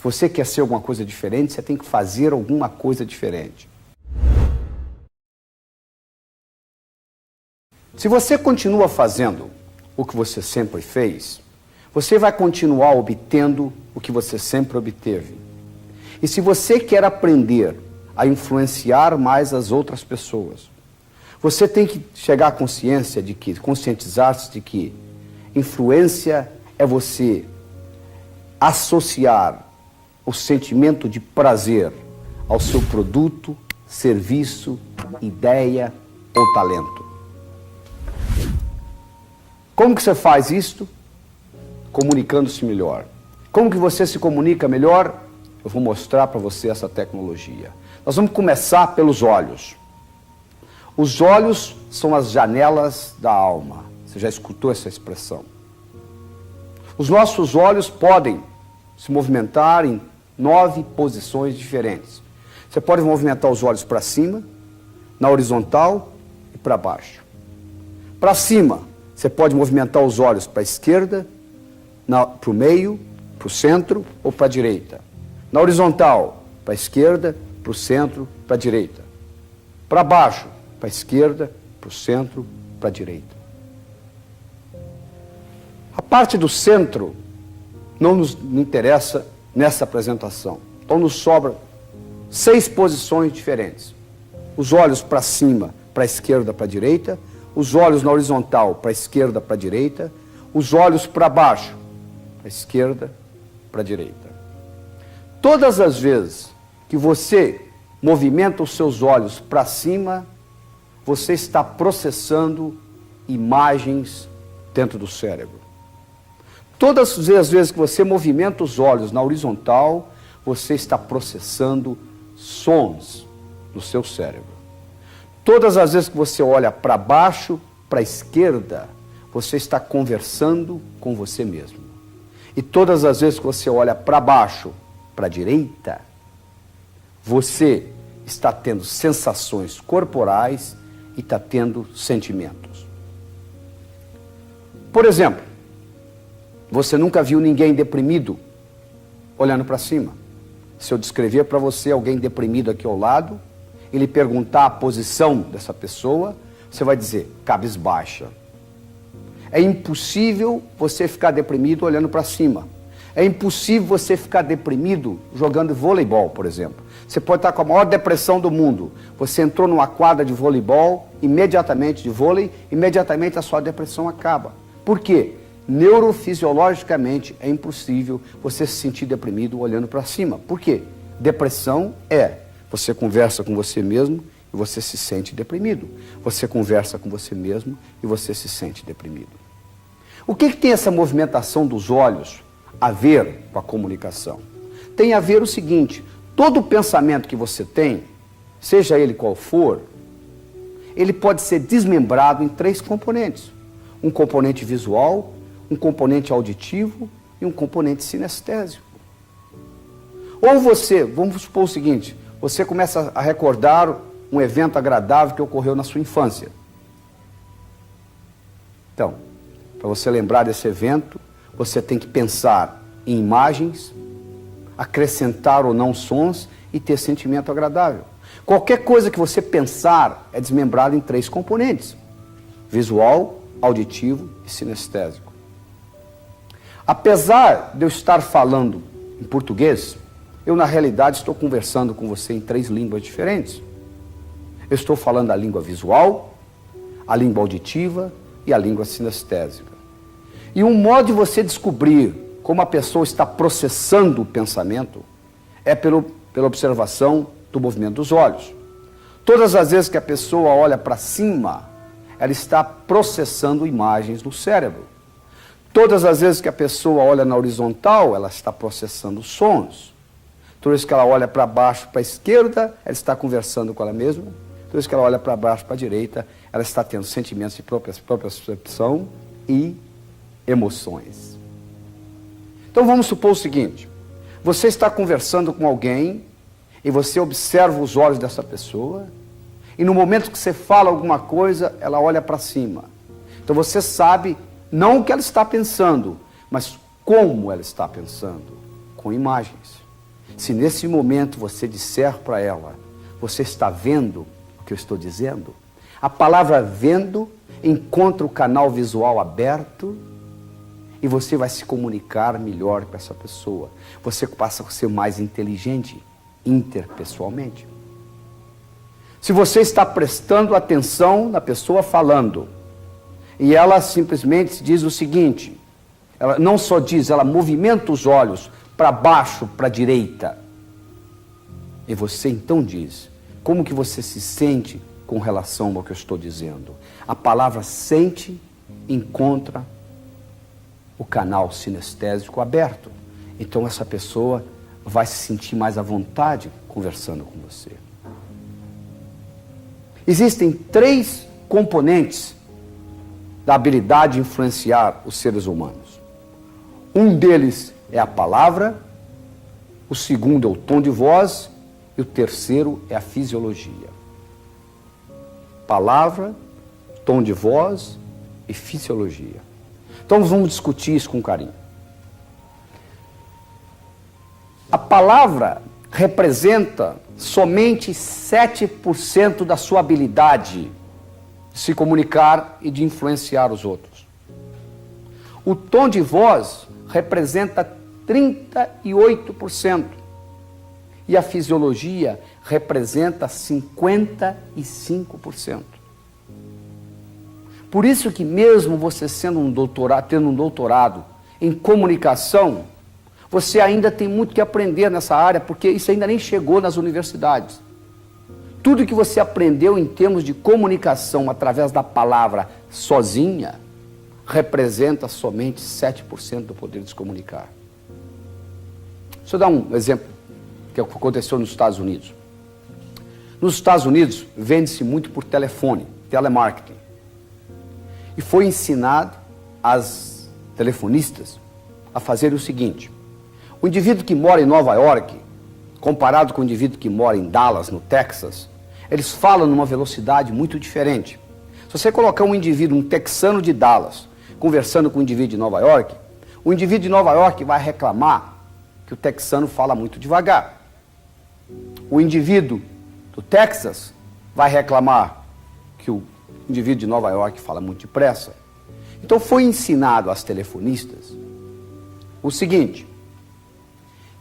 você quer ser alguma coisa diferente, você tem que fazer alguma coisa diferente. Se você continua fazendo o que você sempre fez, você vai continuar obtendo o que você sempre obteve. E se você quer aprender a influenciar mais as outras pessoas, você tem que chegar à consciência de que, conscientizar-se de que influência é você associar o sentimento de prazer ao seu produto, serviço, ideia ou talento. Como que você faz isto? Comunicando-se melhor. Como que você se comunica melhor? Eu vou mostrar para você essa tecnologia. Nós vamos começar pelos olhos. Os olhos são as janelas da alma. Você já escutou essa expressão? Os nossos olhos podem se movimentar em 9 posições diferentes. Você pode movimentar os olhos para cima, na horizontal e para baixo. Para cima, você pode movimentar os olhos para a esquerda, para o meio, para o centro ou para a direita. Na horizontal, para a esquerda, para o centro, para a direita. Para baixo, para a esquerda, para o centro, para a direita. A parte do centro não nos interessa nessa apresentação. Então nos sobra 6 posições diferentes. Os olhos para cima, para a esquerda, para a direita. Os olhos na horizontal, para a esquerda, para a direita. Os olhos para baixo, para a esquerda, para a direita. Todas as vezes que você movimenta os seus olhos para cima, você está processando imagens dentro do cérebro. Todas as vezes que você movimenta os olhos na horizontal, você está processando sons no seu cérebro. Todas as vezes que você olha para baixo, para a esquerda, você está conversando com você mesmo. E todas as vezes que você olha para baixo, para a direita, você está tendo sensações corporais e está tendo sentimentos. Por exemplo, você nunca viu ninguém deprimido olhando para cima. Se eu descrever para você alguém deprimido aqui ao lado, e lhe perguntar a posição dessa pessoa, você vai dizer, cabisbaixa. É impossível você ficar deprimido olhando para cima. É impossível você ficar deprimido jogando voleibol, por exemplo. Você pode estar com a maior depressão do mundo. Você entrou numa quadra de voleibol, imediatamente de vôlei, imediatamente a sua depressão acaba. Por quê? Neurofisiologicamente é impossível você se sentir deprimido olhando para cima. Por quê? Depressão é você conversa com você mesmo e você se sente deprimido. Você conversa com você mesmo e você se sente deprimido. O que tem essa movimentação dos olhos a ver com a comunicação? Tem a ver o seguinte, todo pensamento que você tem, seja ele qual for, ele pode ser desmembrado em 3 componentes. Um componente visual, um componente auditivo e um componente sinestésico. Ou você, vamos supor o seguinte, você começa a recordar um evento agradável que ocorreu na sua infância. Então, para você lembrar desse evento, você tem que pensar em imagens, acrescentar ou não sons e ter sentimento agradável. Qualquer coisa que você pensar é desmembrada em 3 componentes: visual, auditivo e sinestésico. Apesar de eu estar falando em português, eu, na realidade, estou conversando com você em 3 línguas diferentes. Eu estou falando a língua visual, a língua auditiva e a língua sinestésica. E um modo de você descobrir como a pessoa está processando o pensamento é pela observação do movimento dos olhos. Todas as vezes que a pessoa olha para cima, ela está processando imagens no cérebro. Todas as vezes que a pessoa olha na horizontal, ela está processando sons. Toda vez que ela olha para baixo, para a esquerda, ela está conversando com ela mesma. Toda vez que ela olha para baixo, para a direita, ela está tendo sentimentos de própria percepção e emoções. Então vamos supor o seguinte, você está conversando com alguém e você observa os olhos dessa pessoa e no momento que você fala alguma coisa, ela olha para cima. Então você sabe não o que ela está pensando, mas como ela está pensando, com imagens. Se nesse momento você disser para ela, você está vendo o que eu estou dizendo? A palavra vendo encontra o canal visual aberto e você vai se comunicar melhor com essa pessoa. Você passa a ser mais inteligente interpessoalmente. Se você está prestando atenção na pessoa falando e ela simplesmente diz o seguinte, ela não só diz, ela movimenta os olhos para baixo, para a direita. E você então diz, como que você se sente com relação ao que eu estou dizendo? A palavra sente encontra o canal sinestésico aberto. Então essa pessoa vai se sentir mais à vontade conversando com você. Existem 3 componentes da habilidade de influenciar os seres humanos. Um deles é a palavra, o segundo é o tom de voz e o terceiro é a fisiologia. Palavra, tom de voz e fisiologia. Então vamos discutir isso com carinho. A palavra representa somente 7% da sua habilidade de se comunicar e de influenciar os outros. O tom de voz representa 38% e a fisiologia representa 55%. Por isso que mesmo você sendo tendo um doutorado em comunicação, você ainda tem muito que aprender nessa área, porque isso ainda nem chegou nas universidades. Tudo que você aprendeu em termos de comunicação através da palavra sozinha, representa somente 7% do poder de se comunicar. Deixa eu dar um exemplo que aconteceu nos Estados Unidos. Nos Estados Unidos, vende-se muito por telefone, telemarketing. E foi ensinado às telefonistas a fazer o seguinte. O indivíduo que mora em Nova York, comparado com o indivíduo que mora em Dallas, no Texas, eles falam numa velocidade muito diferente. Se você colocar um indivíduo, um texano de Dallas, conversando com um indivíduo de Nova York, o indivíduo de Nova York vai reclamar que o texano fala muito devagar. O indivíduo do Texas vai reclamar que o indivíduo de Nova York fala muito depressa. Então foi ensinado às telefonistas o seguinte,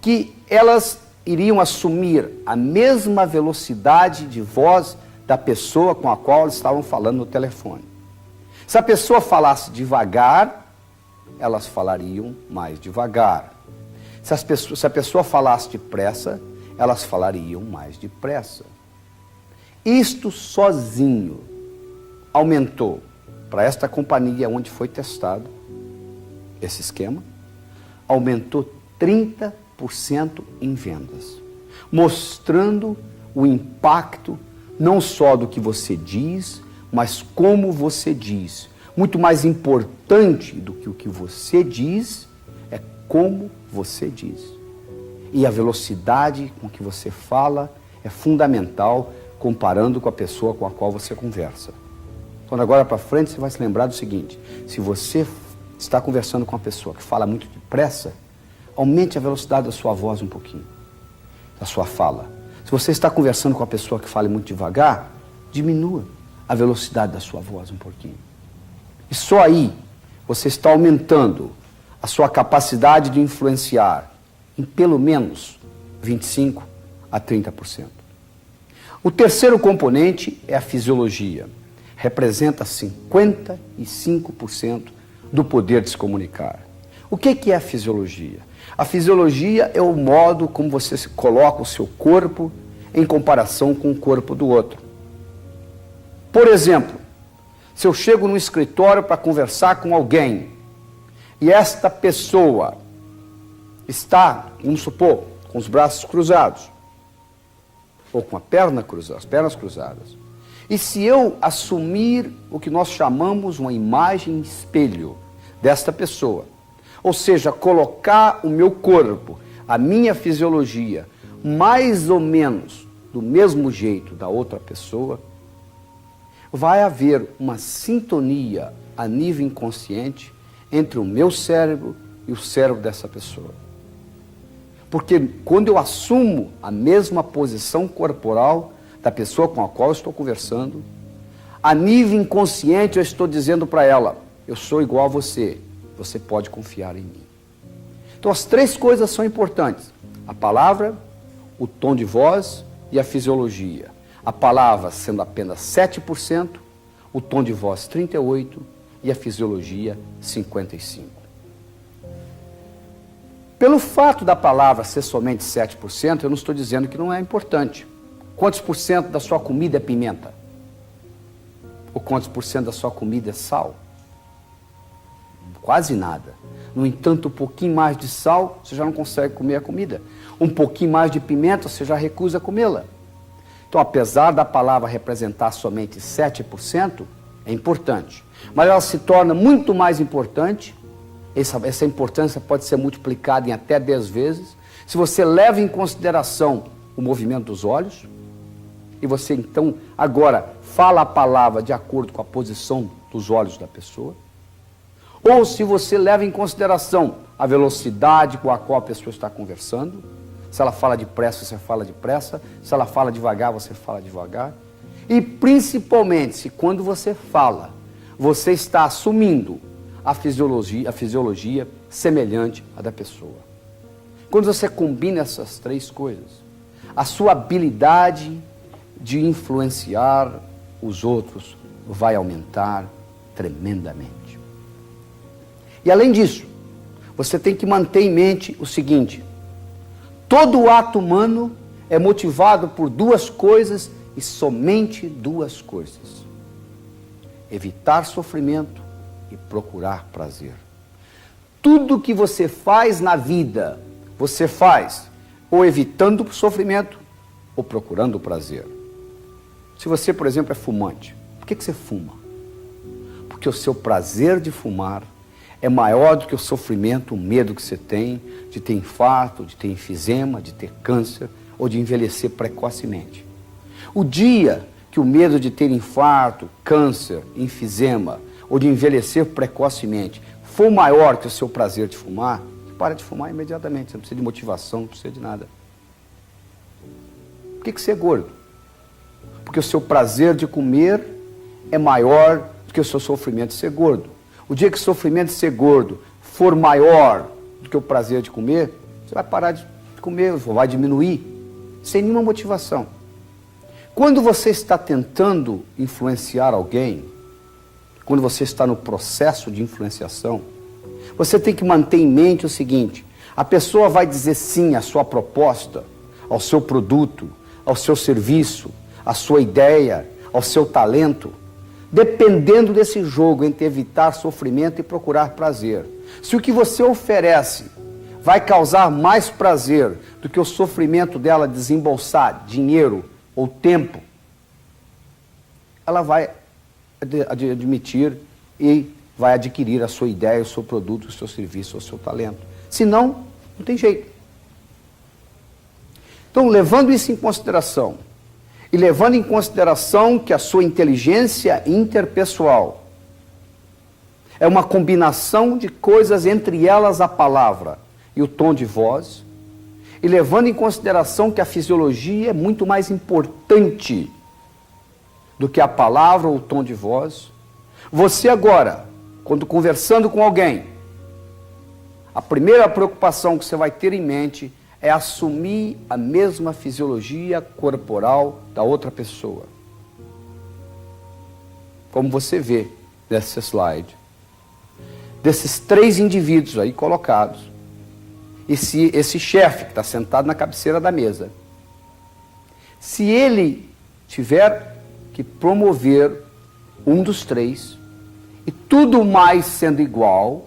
que elas iriam assumir a mesma velocidade de voz da pessoa com a qual elas estavam falando no telefone. Se a pessoa falasse devagar, elas falariam mais devagar. Se a pessoa falasse depressa, elas falariam mais depressa. Isto sozinho aumentou para esta companhia onde foi testado esse esquema, aumentou 30% em vendas, mostrando o impacto não só do que você diz, mas como você diz. Muito mais importante do que o que você diz é como você diz. E a velocidade com que você fala é fundamental comparando com a pessoa com a qual você conversa. Então, agora para frente, você vai se lembrar do seguinte, se você está conversando com uma pessoa que fala muito depressa, aumente a velocidade da sua voz um pouquinho, da sua fala. Se você está conversando com uma pessoa que fala muito devagar, diminua a velocidade da sua voz um pouquinho. E só aí você está aumentando a sua capacidade de influenciar em pelo menos 25% a 30%. O terceiro componente é a fisiologia. Representa 55% do poder de se comunicar. O que é a fisiologia? A fisiologia é o modo como você coloca o seu corpo em comparação com o corpo do outro. Por exemplo, se eu chego no escritório para conversar com alguém e esta pessoa está, vamos supor, com os braços cruzados ou com a perna cruzada, as pernas cruzadas, e se eu assumir o que nós chamamos uma imagem espelho desta pessoa, ou seja, colocar o meu corpo, a minha fisiologia, mais ou menos do mesmo jeito da outra pessoa, vai haver uma sintonia a nível inconsciente entre o meu cérebro e o cérebro dessa pessoa. Porque quando eu assumo a mesma posição corporal da pessoa com a qual eu estou conversando, a nível inconsciente eu estou dizendo para ela, eu sou igual a você, você pode confiar em mim. Então as três coisas são importantes, a palavra, o tom de voz e a fisiologia. A palavra sendo apenas 7%, o tom de voz 38% e a fisiologia 55%. Pelo fato da palavra ser somente 7%, eu não estou dizendo que não é importante. Quantos por cento da sua comida é pimenta? Ou quantos por cento da sua comida é sal? Quase nada. No entanto, um pouquinho mais de sal, você já não consegue comer a comida. Um pouquinho mais de pimenta, você já recusa comê-la. Então, apesar da palavra representar somente 7%, é importante. Mas ela se torna muito mais importante, essa importância pode ser multiplicada em até 10 vezes, se você leva em consideração o movimento dos olhos, e você então, agora, fala a palavra de acordo com a posição dos olhos da pessoa, ou se você leva em consideração a velocidade com a qual a pessoa está conversando, se ela fala depressa, você fala depressa, se ela fala devagar, você fala devagar, e principalmente se quando você fala, você está assumindo a fisiologia semelhante à da pessoa. Quando você combina essas três coisas, a sua habilidade de influenciar os outros vai aumentar tremendamente. E além disso, você tem que manter em mente o seguinte: todo ato humano é motivado por duas coisas e somente duas coisas: evitar sofrimento e procurar prazer. Tudo que você faz na vida, você faz ou evitando o sofrimento ou procurando o prazer. Se você, por exemplo, é fumante, por que você fuma? Porque o seu prazer de fumar é maior do que o sofrimento, o medo que você tem de ter infarto, de ter enfisema, de ter câncer ou de envelhecer precocemente. O dia que o medo de ter infarto, câncer, enfisema ou de envelhecer precocemente for maior que o seu prazer de fumar, você para de fumar imediatamente, você não precisa de motivação, não precisa de nada. Por que você é gordo? Porque o seu prazer de comer é maior do que o seu sofrimento de ser gordo. O dia que o sofrimento de ser gordo for maior do que o prazer de comer, você vai parar de comer, vai diminuir, sem nenhuma motivação. Quando você está tentando influenciar alguém, quando você está no processo de influenciação, você tem que manter em mente o seguinte: a pessoa vai dizer sim à sua proposta, ao seu produto, ao seu serviço, à sua ideia, ao seu talento, dependendo desse jogo entre evitar sofrimento e procurar prazer. Se o que você oferece vai causar mais prazer do que o sofrimento dela desembolsar dinheiro ou tempo, ela vai admitir e vai adquirir a sua ideia, o seu produto, o seu serviço, o seu talento. Senão, não tem jeito. Então, levando isso em consideração, e levando em consideração que a sua inteligência interpessoal é uma combinação de coisas, entre elas a palavra e o tom de voz, e levando em consideração que a fisiologia é muito mais importante do que a palavra ou o tom de voz, você agora, quando conversando com alguém, a primeira preocupação que você vai ter em mente é assumir a mesma fisiologia corporal da outra pessoa. Como você vê nesse slide, desses três indivíduos aí colocados, esse chefe que está sentado na cabeceira da mesa, se ele tiver que promover um dos três, e tudo mais sendo igual,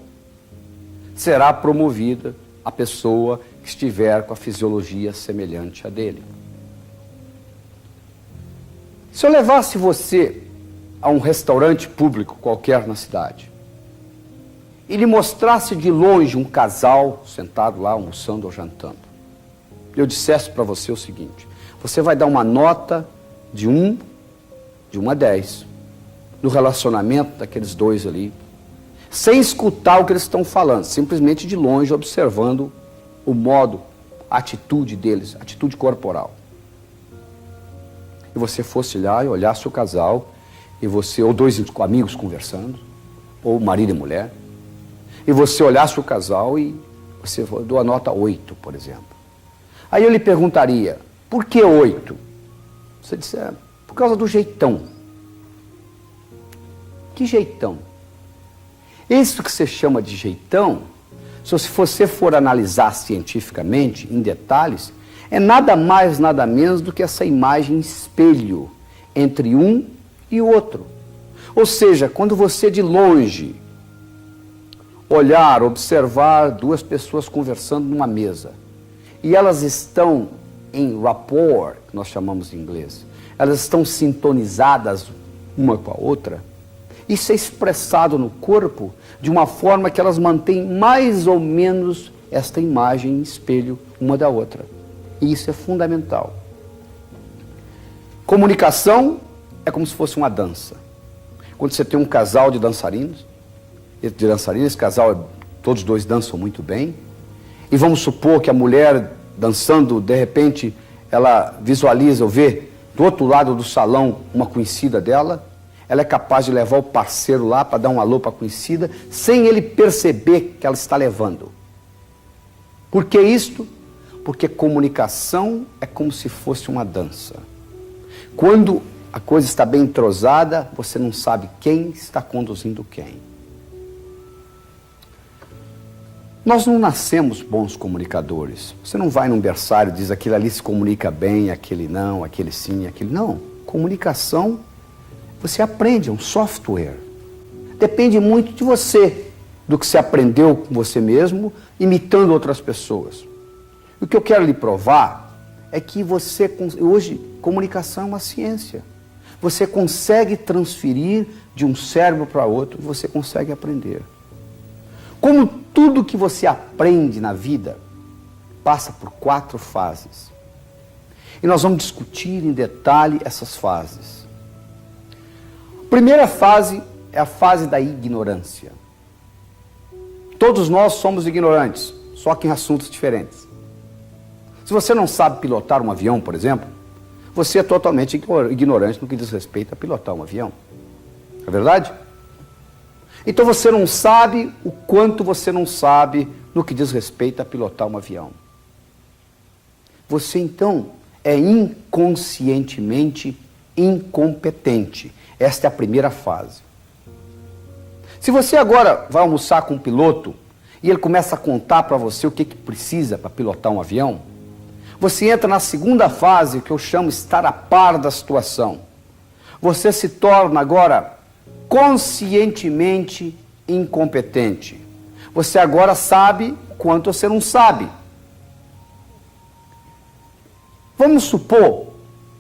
será promovida a pessoa que estiver com a fisiologia semelhante à dele. Se eu levasse você a um restaurante público qualquer na cidade, e lhe mostrasse de longe um casal sentado lá almoçando ou jantando, eu dissesse para você o seguinte: você vai dar uma nota de 1 a 10 no relacionamento daqueles dois ali, sem escutar o que eles estão falando, simplesmente de longe observando o modo a atitude deles, a atitude corporal. E você fosse lá e olhasse o casal, e você, ou dois amigos conversando, ou marido e mulher, e você olhasse o casal e você deu a nota 8, por exemplo. Aí eu lhe perguntaria, por que 8? Você disse, por causa do jeitão. Que jeitão? Isso que você chama de jeitão, se você for analisar cientificamente, em detalhes, é nada mais, nada menos do que essa imagem espelho entre um e o outro. Ou seja, quando você de longe olhar, observar duas pessoas conversando numa mesa, e elas estão em rapport, que nós chamamos em inglês, elas estão sintonizadas uma com a outra, isso é expressado no corpo de uma forma que elas mantêm mais ou menos esta imagem em espelho uma da outra. E isso é fundamental. Comunicação é como se fosse uma dança. Quando você tem um casal de dançarinos, esse casal, todos dois dançam muito bem, e vamos supor que a mulher dançando, de repente, ela visualiza ou vê do outro lado do salão uma conhecida dela, ela é capaz de levar o parceiro lá para dar um alô para a conhecida, sem ele perceber que ela está levando. Por que isto? Porque comunicação é como se fosse uma dança. Quando a coisa está bem entrosada, você não sabe quem está conduzindo quem. Nós não nascemos bons comunicadores. Você não vai num berçário e diz aquele ali se comunica bem, aquele não, aquele sim, aquele não. Comunicação, você aprende, é um software. Depende muito de você, do que você aprendeu com você mesmo, imitando outras pessoas. O que eu quero lhe provar é que você, hoje, comunicação é uma ciência. Você consegue transferir de um cérebro para outro, você consegue aprender. Como tudo que você aprende na vida passa por 4 fases. E nós vamos discutir em detalhe essas fases. A primeira fase é a fase da ignorância. Todos nós somos ignorantes, só que em assuntos diferentes. Se você não sabe pilotar um avião, por exemplo, você é totalmente ignorante no que diz respeito a pilotar um avião. É verdade? Então você não sabe o quanto você não sabe no que diz respeito a pilotar um avião. Você então é inconscientemente incompetente. Esta é a primeira fase. Se você agora vai almoçar com um piloto e ele começa a contar para você o que precisa para pilotar um avião, você entra na segunda fase, que eu chamo estar a par da situação. Você se torna agora conscientemente incompetente. Você agora sabe quanto você não sabe. Vamos supor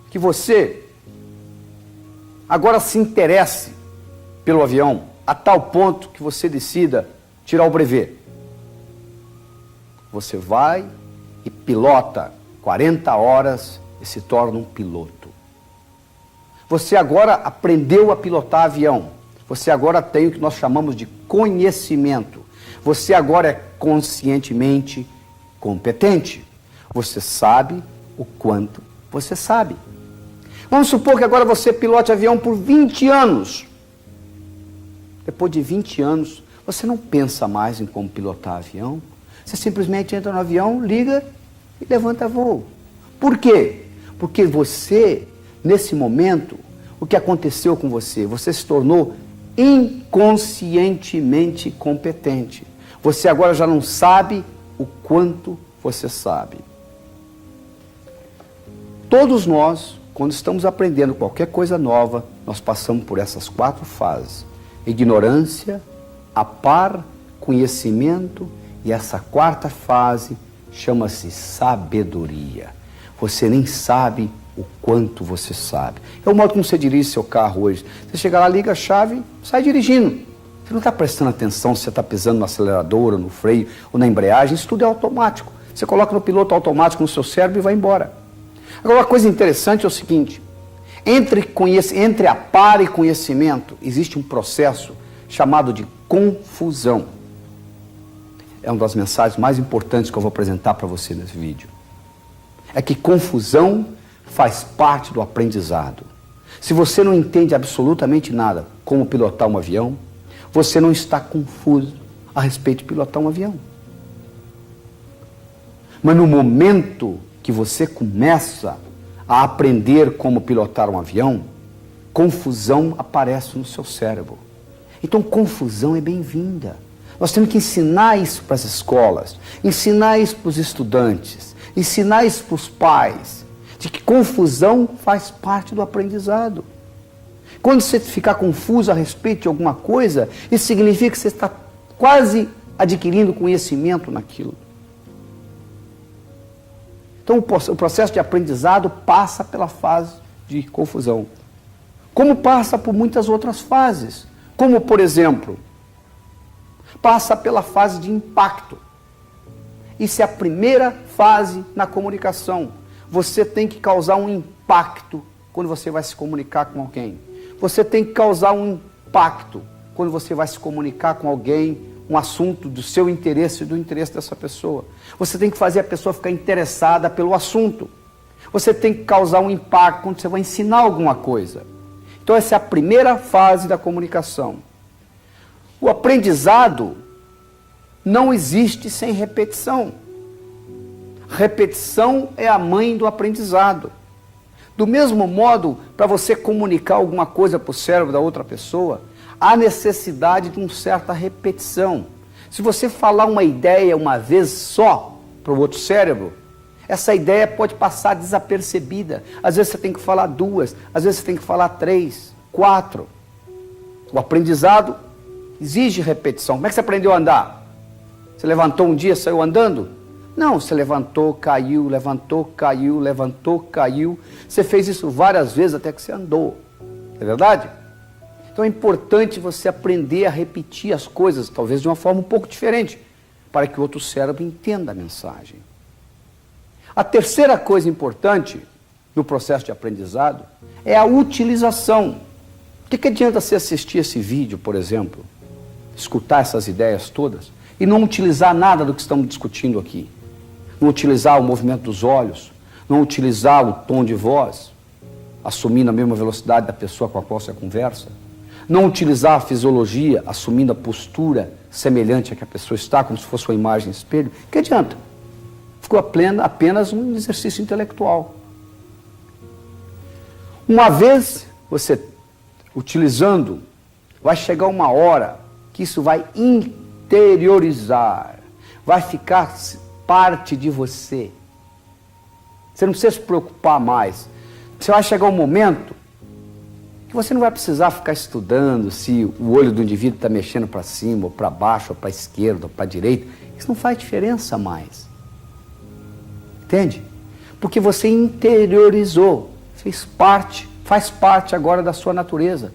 que você agora se interesse pelo avião a tal ponto que você decida tirar o brevet. Você vai e pilota 40 horas e se torna um piloto. Você agora aprendeu a pilotar avião. Você agora tem o que nós chamamos de conhecimento. Você agora é conscientemente competente. Você sabe o quanto você sabe. Vamos supor que agora você pilote avião por 20 anos. Depois de 20 anos, você não pensa mais em como pilotar avião. Você simplesmente entra no avião, liga e levanta voo. Por quê? Porque você, nesse momento, o que aconteceu com você? Você se tornou inconscientemente competente. Você agora já não sabe o quanto você sabe. Todos nós, quando estamos aprendendo qualquer coisa nova, nós passamos por essas 4 fases. Ignorância, a par, conhecimento e essa 4ª fase chama-se sabedoria. Você nem sabe o quanto você sabe. É o modo como você dirige seu carro hoje. Você chega lá, liga a chave, sai dirigindo. Você não está prestando atenção se você está pisando no acelerador, ou no freio, ou na embreagem. Isso tudo é automático. Você coloca no piloto automático no seu cérebro e vai embora. Agora, uma coisa interessante é o seguinte. Entre a par e conhecimento, existe um processo chamado de confusão. É uma das mensagens mais importantes que eu vou apresentar para você nesse vídeo. é que confusão faz parte do aprendizado. Se você não entende absolutamente nada como pilotar um avião, você não está confuso a respeito de pilotar um avião. Mas no momento que você começa a aprender como pilotar um avião, confusão aparece no seu cérebro. Então, confusão é bem-vinda. Nós temos que ensinar isso para as escolas, ensinar isso para os estudantes, ensinar isso para os pais, de que confusão faz parte do aprendizado. Quando você ficar confuso a respeito de alguma coisa, isso significa que você está quase adquirindo conhecimento naquilo. Então, o processo de aprendizado passa pela fase de confusão. Como passa por muitas outras fases. Como, por exemplo, passa pela fase de impacto. Isso é a primeira fase na comunicação. Você tem que causar um impacto quando você vai se comunicar com alguém. Você tem que causar um impacto quando você vai se comunicar com alguém, um assunto do seu interesse e do interesse dessa pessoa. Você tem que fazer a pessoa ficar interessada pelo assunto. Você tem que causar um impacto quando você vai ensinar alguma coisa. Então essa é a primeira fase da comunicação. O aprendizado não existe sem repetição. Repetição é a mãe do aprendizado. Do mesmo modo, para você comunicar alguma coisa para o cérebro da outra pessoa, há necessidade de uma certa repetição. Se você falar uma ideia uma vez só para o outro cérebro, essa ideia pode passar desapercebida. Às vezes você tem que falar 2, às vezes você tem que falar 3, 4. O aprendizado exige repetição. Como é que você aprendeu a andar? Você levantou um dia e saiu andando? Não, você levantou, caiu, levantou, caiu, levantou, caiu. Você fez isso várias vezes até que você andou. É verdade? Então é importante você aprender a repetir as coisas, talvez de uma forma um pouco diferente, para que o outro cérebro entenda a mensagem. A terceira coisa importante no processo de aprendizado é a utilização. O que adianta você assistir esse vídeo, por exemplo, escutar essas ideias todas e não utilizar nada do que estamos discutindo aqui? Não utilizar o movimento dos olhos, não utilizar o tom de voz, assumindo a mesma velocidade da pessoa com a qual você conversa, não utilizar a fisiologia, assumindo a postura semelhante a que a pessoa está, como se fosse uma imagem espelho. Que adianta? Ficou apenas um exercício intelectual. Uma vez você utilizando, vai chegar uma hora que isso vai interiorizar, vai ficar parte de você. Você não precisa se preocupar mais. Você vai chegar um momento que você não vai precisar ficar estudando se o olho do indivíduo está mexendo para cima, ou para baixo, ou para a esquerda, ou para a direita. Isso não faz diferença mais. Entende? Porque você interiorizou, faz parte agora da sua natureza.